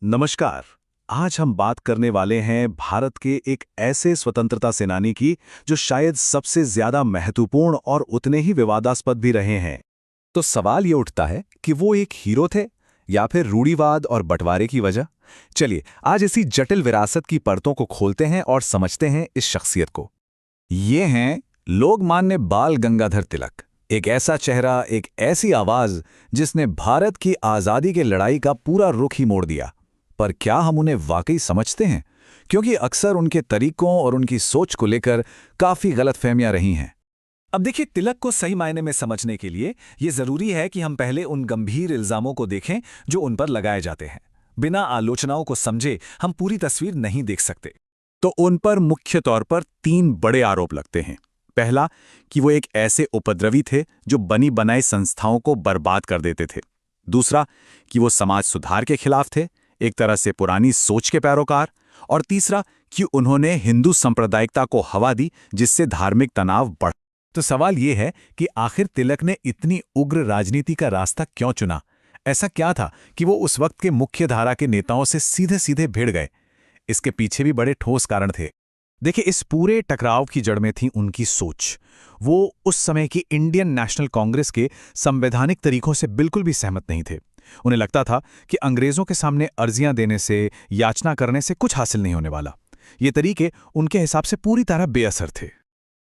नमस्कार। आज हम बात करने वाले हैं भारत के एक ऐसे स्वतंत्रता सेनानी की जो शायद सबसे ज्यादा महत्वपूर्ण और उतने ही विवादास्पद भी रहे हैं। तो सवाल ये उठता है कि वो एक हीरो थे या फिर रूढ़िवाद और बंटवारे की वजह। चलिए आज इसी जटिल विरासत की परतों को खोलते हैं और समझते हैं इस शख्सियत को। ये हैं लोकमान्य बाल गंगाधर तिलक। एक ऐसा चेहरा, एक ऐसी आवाज जिसने भारत की आजादी की लड़ाई का पूरा रुख ही मोड़ दिया। पर क्या हम उन्हें वाकई समझते हैं? क्योंकि अक्सर उनके तरीकों और उनकी सोच को लेकर काफी गलतफहमियां रही हैं। अब देखिए, तिलक को सही मायने में समझने के लिए ये जरूरी है कि हम पहले उन गंभीर इल्जामों को देखें जो उन पर लगाए जाते हैं। बिना आलोचनाओं को समझे हम पूरी तस्वीर नहीं देख सकते। तो उन पर मुख्य तौर पर तीन बड़े आरोप लगते हैं। पहला, कि वो एक ऐसे उपद्रवी थे जो बनी बनाई संस्थाओं को बर्बाद कर देते थे। दूसरा, कि वो समाज सुधार के खिलाफ थे, एक तरह से पुरानी सोच के पैरोकार। और तीसरा, कि उन्होंने हिंदू सांप्रदायिकता को हवा दी जिससे धार्मिक तनाव बढ़। तो सवाल ये है कि आखिर तिलक ने इतनी उग्र राजनीति का रास्ता क्यों चुना? ऐसा क्या था कि वो उस वक्त के मुख्य धारा के नेताओं से सीधे सीधे भिड़ गए? इसके पीछे भी बड़े ठोस कारण थे। देखिए, इस पूरे टकराव की जड़ में थी उनकी सोच। वो उस समय की इंडियन नेशनल कांग्रेस के संवैधानिक तरीकों से बिल्कुल भी सहमत नहीं थे। उन्हें लगता था कि अंग्रेजों के सामने अर्जियां देने से, याचना करने से कुछ हासिल नहीं होने वाला। ये तरीके उनके हिसाब से पूरी तरह बेअसर थे।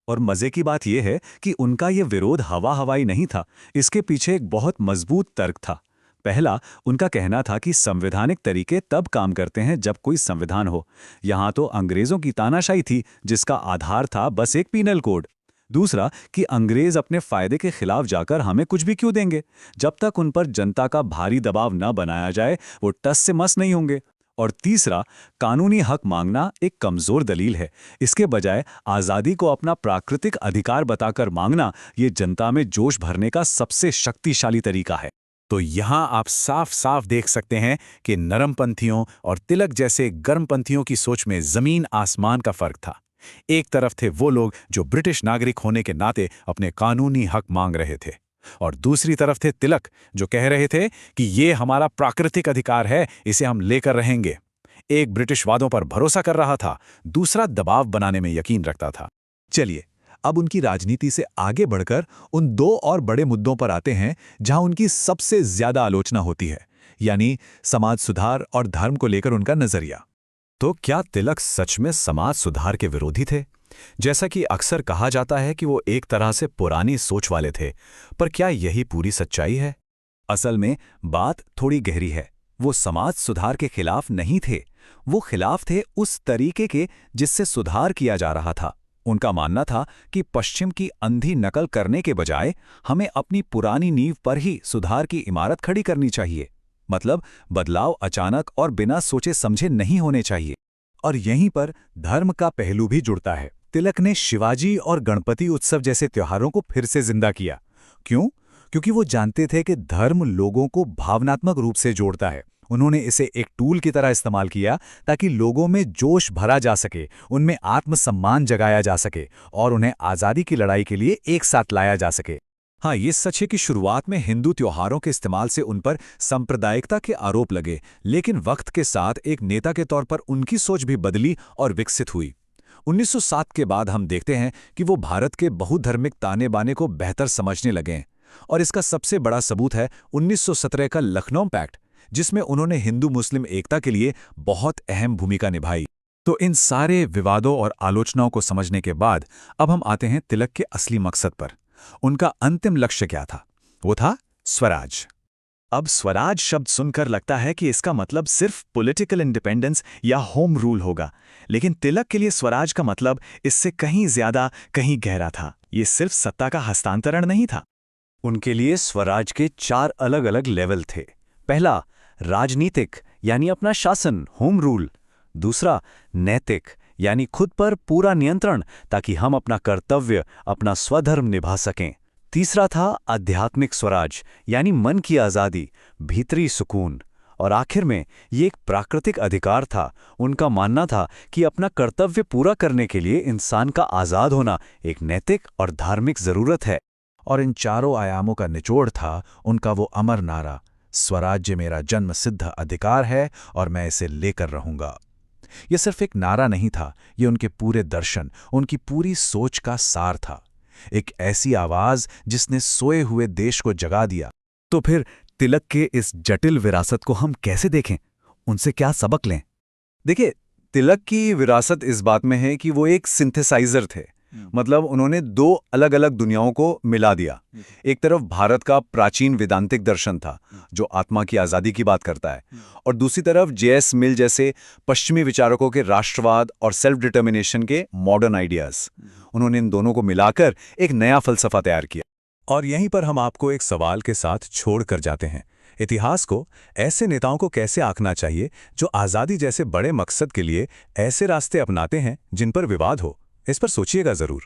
और मजे की बात यह है कि उनका ये विरोध हवा हवाई नहीं था। इसके पीछे एक बहुत मजबूत तर्क था। पहला, उनका कहना था कि संवैधानिक तरीके तब काम करते हैं जब कोई संविधान हो। यहां तो अंग्रेजों की तानाशाही थी जिसका आधार था बस एक पीनल कोड। दूसरा, कि अंग्रेज अपने फायदे के खिलाफ जाकर हमें कुछ भी क्यों देंगे, जब तक उन पर जनता का भारी दबाव न बनाया जाए वो टस से मस नहीं होंगे। और तीसरा, कानूनी हक मांगना एक कमजोर दलील है। इसके बजाय आज़ादी को अपना प्राकृतिक अधिकार बताकर मांगना ये जनता में जोश भरने का सबसे शक्तिशाली तरीका है। तो यहां आप साफ साफ देख सकते हैं कि नरमपंथियों और तिलक जैसे गर्मपंथियों की सोच में जमीन आसमान का फर्क था। एक तरफ थे वो लोग जो ब्रिटिश नागरिक होने के नाते अपने कानूनी हक मांग रहे थे, और दूसरी तरफ थे तिलक जो कह रहे थे कि ये हमारा प्राकृतिक अधिकार है, इसे हम लेकर रहेंगे। एक ब्रिटिश वादों पर भरोसा कर रहा था, दूसरा दबाव बनाने में यकीन रखता था। चलिए अब उनकी राजनीति से आगे बढ़कर उन दो और बड़े मुद्दों पर आते हैं जहां उनकी सबसे ज्यादा आलोचना होती है, यानी समाज सुधार और धर्म को लेकर उनका नजरिया। तो क्या तिलक सच में समाज सुधार के विरोधी थे? जैसा कि अक्सर कहा जाता है कि वो एक तरह से पुरानी सोच वाले थे, पर क्या यही पूरी सच्चाई है? असल में बात थोड़ी गहरी है। वो समाज सुधार के खिलाफ नहीं थे, वो खिलाफ थे उस तरीके के जिससे सुधार किया जा रहा था। उनका मानना था कि पश्चिम की अंधी नकल करने के बजाय हमें अपनी पुरानी नींव पर ही सुधार की इमारत खड़ी करनी चाहिए। मतलब बदलाव अचानक और बिना सोचे समझे नहीं होने चाहिए। और यहीं पर धर्म का पहलू भी जुड़ता है। तिलक ने शिवाजी और गणपति उत्सव जैसे त्योहारों को फिर से जिंदा किया। क्यों? क्योंकि वो जानते थे कि धर्म लोगों को भावनात्मक रूप से जोड़ता है। उन्होंने इसे एक टूल की तरह इस्तेमाल किया ताकि लोगों में जोश भरा जा सके, उनमें आत्मसम्मान जगाया जा सके और उन्हें आज़ादी की लड़ाई के लिए एक साथ लाया जा सके। हाँ, ये सच है कि शुरुआत में हिंदू त्योहारों के इस्तेमाल से उन पर सांप्रदायिकता के आरोप लगे, लेकिन वक्त के साथ एक नेता के तौर पर उनकी सोच भी बदली और विकसित हुई। 1907 के बाद हम देखते हैं कि वो भारत के बहुधर्मिक ताने बाने को बेहतर समझने लगे, और इसका सबसे बड़ा सबूत है 1917 का लखनऊ पैक्ट, जिसमें उन्होंने हिंदू मुस्लिम एकता के लिए बहुत अहम भूमिका निभाई। तो इन सारे विवादों और आलोचनाओं को समझने के बाद अब हम आते हैं तिलक के असली मकसद पर। उनका अंतिम लक्ष्य क्या था? वो था स्वराज। अब स्वराज शब्द सुनकर लगता है कि इसका मतलब सिर्फ पॉलिटिकल इंडिपेंडेंस या होम रूल होगा, लेकिन तिलक के लिए स्वराज का मतलब इससे कहीं ज्यादा, कहीं गहरा था। ये सिर्फ सत्ता का हस्तांतरण नहीं था। उनके लिए स्वराज के 4 अलग अलग लेवल थे। पहला, राजनीतिक यानी अपना शासन, होम रूल। दूसरा, नैतिक यानी खुद पर पूरा नियंत्रण, ताकि हम अपना कर्तव्य, अपना स्वधर्म निभा सकें। तीसरा था आध्यात्मिक स्वराज यानी मन की आज़ादी, भीतरी सुकून। और आखिर में ये एक प्राकृतिक अधिकार था। उनका मानना था कि अपना कर्तव्य पूरा करने के लिए इंसान का आज़ाद होना एक नैतिक और धार्मिक ज़रूरत है। और इन चारों आयामों का निचोड़ था उनका वो अमर नारा, स्वराज्य मेरा जन्मसिद्ध अधिकार है और मैं इसे लेकर रहूंगा। यह सिर्फ एक नारा नहीं था, ये उनके पूरे दर्शन, उनकी पूरी सोच का सार था। एक ऐसी आवाज जिसने सोए हुए देश को जगा दिया। तो फिर तिलक के इस जटिल विरासत को हम कैसे देखें? उनसे क्या सबक लें? देखिए, तिलक की विरासत इस बात में है कि वो एक सिंथेसाइजर थे। मतलब उन्होंने दो अलग अलग दुनियाओं को मिला दिया। एक तरफ भारत का प्राचीन वेदांतिक दर्शन था, जो आत्मा की आज़ादी की बात करता है, और दूसरी तरफ जे.एस. मिल जैसे पश्चिमी विचारकों के राष्ट्रवाद और सेल्फ डिटर्मिनेशन के मॉडर्न आइडियाज। उन्होंने इन दोनों को मिलाकर एक नया फलसफा तैयार किया। और यहीं पर हम आपको एक सवाल के साथ छोड़ कर जाते हैं। इतिहास को ऐसे नेताओं को कैसे आंकना चाहिए जो आज़ादी जैसे बड़े मकसद के लिए ऐसे रास्ते अपनाते हैं जिन पर विवाद हो? इस पर सोचिएगा ज़रूर।